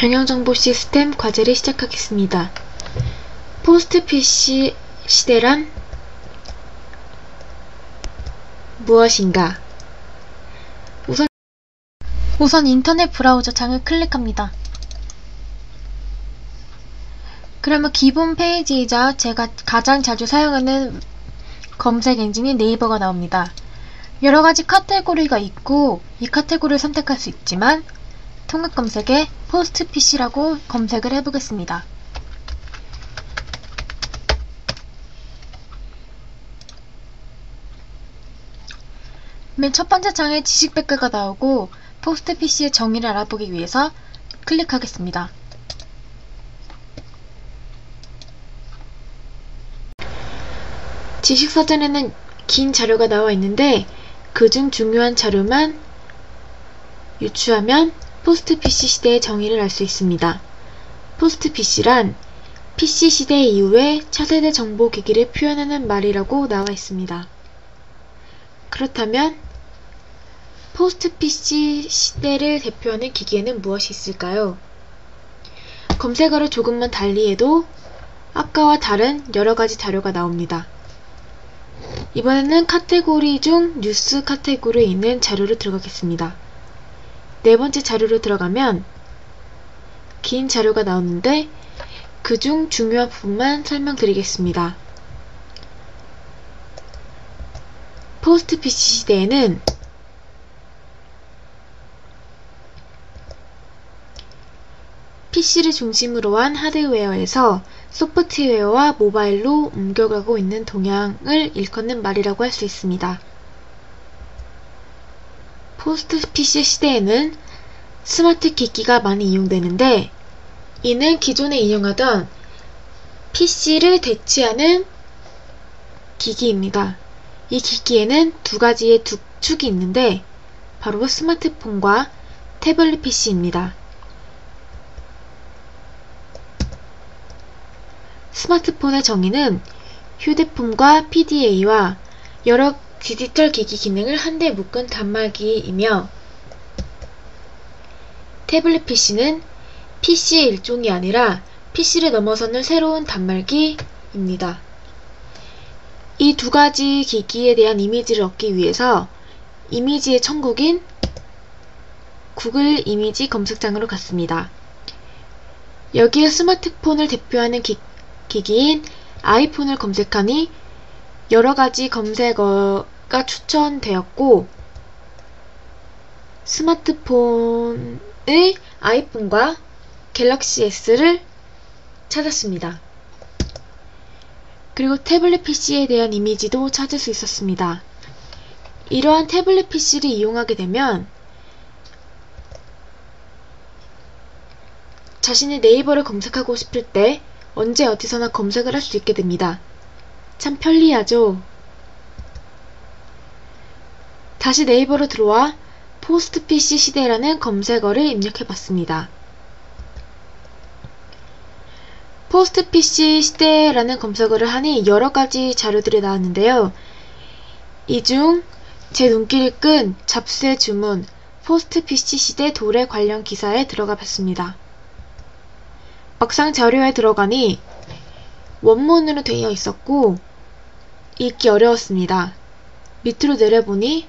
경영정보 시스템 과제를 시작하겠습니다. 포스트 PC 시대란 무엇인가? 우선 인터넷 브라우저 창을 클릭합니다. 그러면 기본 페이지이자 제가 가장 자주 사용하는 검색 엔진인 네이버가 나옵니다. 여러가지 카테고리가 있고 이 카테고리를 선택할 수 있지만 통합 검색에 포스트 PC라고 검색을 해보겠습니다. 맨 첫 번째 창에 지식 백과가 나오고 포스트 PC의 정의를 알아보기 위해서 클릭하겠습니다. 지식서전에는 긴 자료가 나와 있는데 그중 중요한 자료만 유추하면 포스트 PC 시대의 정의를 알 수 있습니다. 포스트 PC란 PC 시대 이후의 차세대 정보 기기를 표현하는 말이라고 나와 있습니다. 그렇다면 포스트 PC 시대를 대표하는 기기에는 무엇이 있을까요? 검색어를 조금만 달리해도 아까와 다른 여러가지 자료가 나옵니다. 이번에는 카테고리 중 뉴스 카테고리에 있는 자료로 들어가겠습니다. 네 번째 자료로 들어가면 긴 자료가 나오는데 그중 중요한 부분만 설명드리겠습니다. 포스트 PC 시대에는 PC를 중심으로 한 하드웨어에서 소프트웨어와 모바일로 옮겨가고 있는 동향을 일컫는 말이라고 할 수 있습니다. 포스트 PC 시대에는 스마트 기기가 많이 이용되는데 이는 기존에 이용하던 PC를 대체하는 기기입니다. 이 기기에는 두 가지의 축이 있는데 바로 스마트폰과 태블릿 PC입니다. 스마트폰의 정의는 휴대폰과 PDA와 여러 디지털 기기 기능을 한데 묶은 단말기이며 태블릿 PC는 PC의 일종이 아니라 PC를 넘어서는 새로운 단말기입니다. 이 두 가지 기기에 대한 이미지를 얻기 위해서 이미지의 천국인 구글 이미지 검색창으로 갔습니다. 여기에 스마트폰을 대표하는 기기인 아이폰을 검색하니 여러가지 검색어가 추천되었고 스마트폰의 아이폰과 갤럭시 S를 찾았습니다. 그리고 태블릿 PC에 대한 이미지도 찾을 수 있었습니다. 이러한 태블릿 PC를 이용하게 되면 자신의 네이버를 검색하고 싶을 때 언제 어디서나 검색을 할 수 있게 됩니다. 참 편리하죠? 다시 네이버로 들어와 포스트 PC 시대라는 검색어를 입력해봤습니다. 포스트 PC 시대라는 검색어를 하니 여러가지 자료들이 나왔는데요. 이 중 제 눈길을 끈 잡세 주문 포스트 PC 시대 도래 관련 기사에 들어가 봤습니다. 막상 자료에 들어가니 원문으로 되어 있었고 읽기 어려웠습니다. 밑으로 내려보니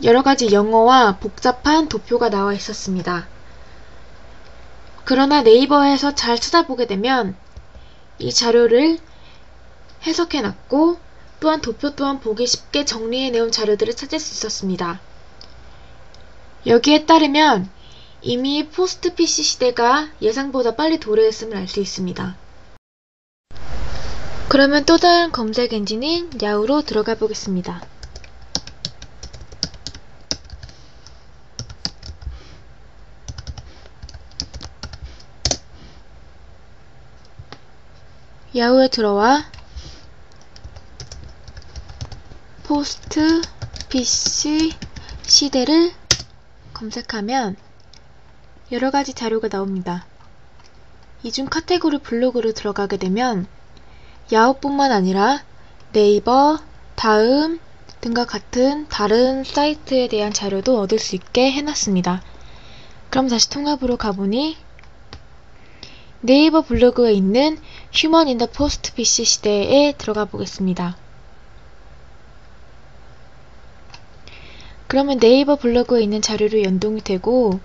여러가지 영어와 복잡한 도표가 나와 있었습니다. 그러나 네이버에서 잘 찾아보게 되면 이 자료를 해석해놨고 또한 도표 또한 보기 쉽게 정리해내온 자료들을 찾을 수 있었습니다. 여기에 따르면 이미 포스트 PC 시대가 예상보다 빨리 도래했음을 알 수 있습니다. 그러면 또 다른 검색 엔진인 야후로 들어가 보겠습니다. 야후에 들어와 포스트 PC 시대를 검색하면 여러가지 자료가 나옵니다. 이 중 카테고리 블로그로 들어가게 되면 야후뿐만 아니라 네이버, 다음 등과 같은 다른 사이트에 대한 자료도 얻을 수 있게 해놨습니다. 그럼 다시 통합으로 가보니 네이버 블로그에 있는 휴먼 인 더 포스트 PC 시대에 들어가 보겠습니다. 그러면 네이버 블로그에 있는 자료로 연동이 되고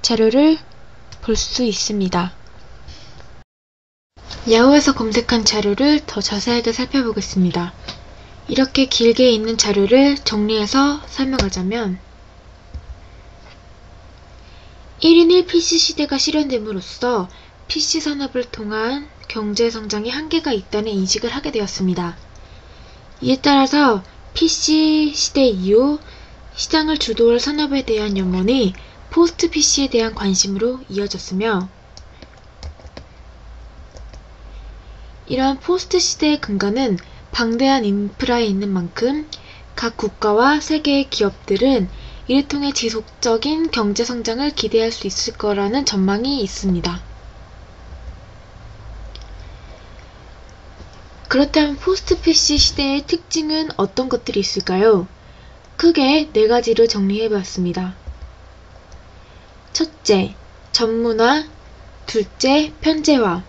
자료를 볼 수 있습니다. 야후에서 검색한 자료를 더 자세하게 살펴보겠습니다. 이렇게 길게 있는 자료를 정리해서 설명하자면 1인 1PC 시대가 실현됨으로써 PC 산업을 통한 경제 성장에 한계가 있다는 인식을 하게 되었습니다. 이에 따라서 PC 시대 이후 시장을 주도할 산업에 대한 염원이 포스트 PC에 대한 관심으로 이어졌으며 이러한 포스트 시대의 근간은 방대한 인프라에 있는 만큼 각 국가와 세계의 기업들은 이를 통해 지속적인 경제 성장을 기대할 수 있을 거라는 전망이 있습니다. 그렇다면 포스트 PC 시대의 특징은 어떤 것들이 있을까요? 크게 4가지로 정리해봤습니다. 첫째, 전문화, 둘째, 편제화,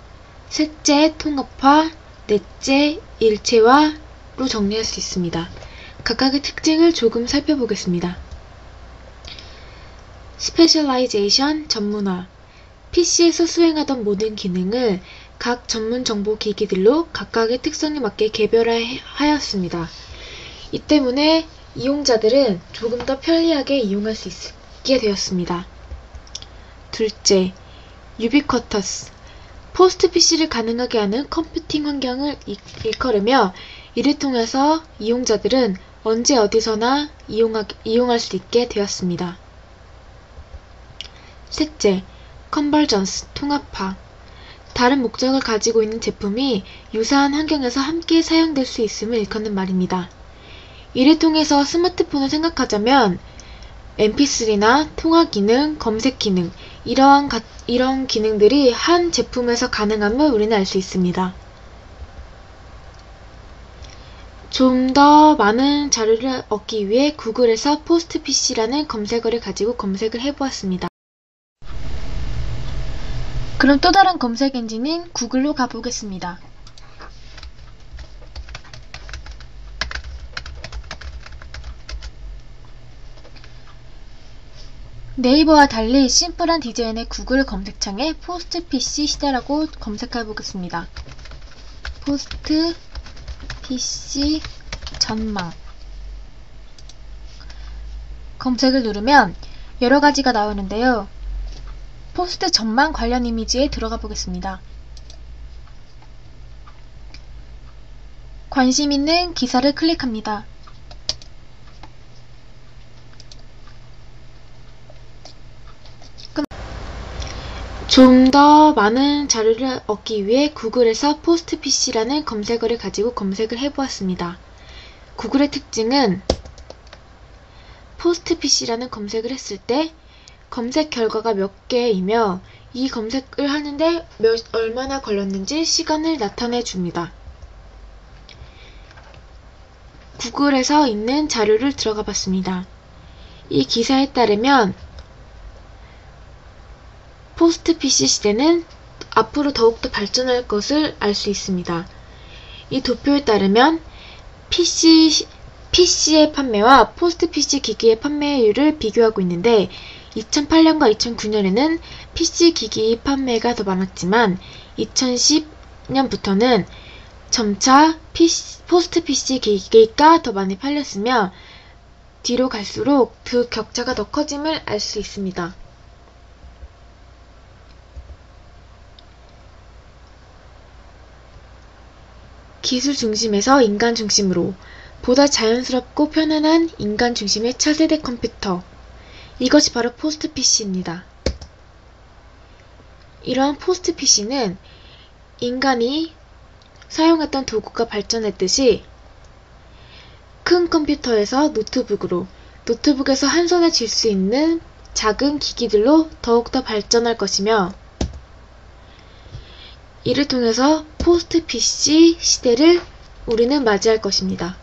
셋째, 통합화, 넷째, 일체화로 정리할 수 있습니다. 각각의 특징을 조금 살펴보겠습니다. 스페셜라이제이션, 전문화. PC에서 수행하던 모든 기능을 각 전문 정보 기기들로 각각의 특성에 맞게 개별화하였습니다. 이 때문에 이용자들은 조금 더 편리하게 이용할 수 있게 되었습니다. 둘째, 유비쿼터스. 포스트 PC를 가능하게 하는 컴퓨팅 환경을 일컬으며 이를 통해서 이용자들은 언제 어디서나 이용할 수 있게 되었습니다. 셋째, 컨버전스, 통합화. 다른 목적을 가지고 있는 제품이 유사한 환경에서 함께 사용될 수 있음을 일컫는 말입니다. 이를 통해서 스마트폰을 생각하자면 mp3나 통화 기능, 검색 기능, 이런 기능들이 한 제품에서 가능함을 우리는 알 수 있습니다. 좀 더 많은 자료를 얻기 위해 구글에서 포스트 PC라는 검색어를 가지고 검색을 해보았습니다. 그럼 또 다른 검색 엔진인 구글로 가보겠습니다. 네이버와 달리 심플한 디자인의 구글 검색창에 포스트 PC 시대라고 검색해보겠습니다. 포스트 PC 전망. 검색을 누르면 여러가지가 나오는데요. 포스트 전망 관련 이미지에 들어가 보겠습니다. 관심 있는 기사를 클릭합니다. 좀 더 많은 자료를 얻기 위해 구글에서 포스트 PC라는 검색어를 가지고 검색을 해보았습니다. 구글의 특징은 포스트 PC라는 검색을 했을 때 검색 결과가 몇 개이며 이 검색을 하는데 얼마나 걸렸는지 시간을 나타내 줍니다. 구글에서 있는 자료를 들어가 봤습니다. 이 기사에 따르면 포스트 PC 시대는 앞으로 더욱더 발전할 것을 알 수 있습니다. 이 도표에 따르면 PC의 판매와 포스트 PC 기기의 판매율을 비교하고 있는데 2008년과 2009년에는 PC 기기 판매가 더 많았지만 2010년부터는 점차 포스트 PC 기기가 더 많이 팔렸으며 뒤로 갈수록 그 격차가 더 커짐을 알 수 있습니다. 기술 중심에서 인간 중심으로 보다 자연스럽고 편안한 인간 중심의 차세대 컴퓨터. 이것이 바로 포스트 PC입니다. 이러한 포스트 PC는 인간이 사용했던 도구가 발전했듯이 큰 컴퓨터에서 노트북으로, 노트북에서 한 손에 쥘 수 있는 작은 기기들로 더욱더 발전할 것이며 이를 통해서 포스트 PC 시대를 우리는 맞이할 것입니다.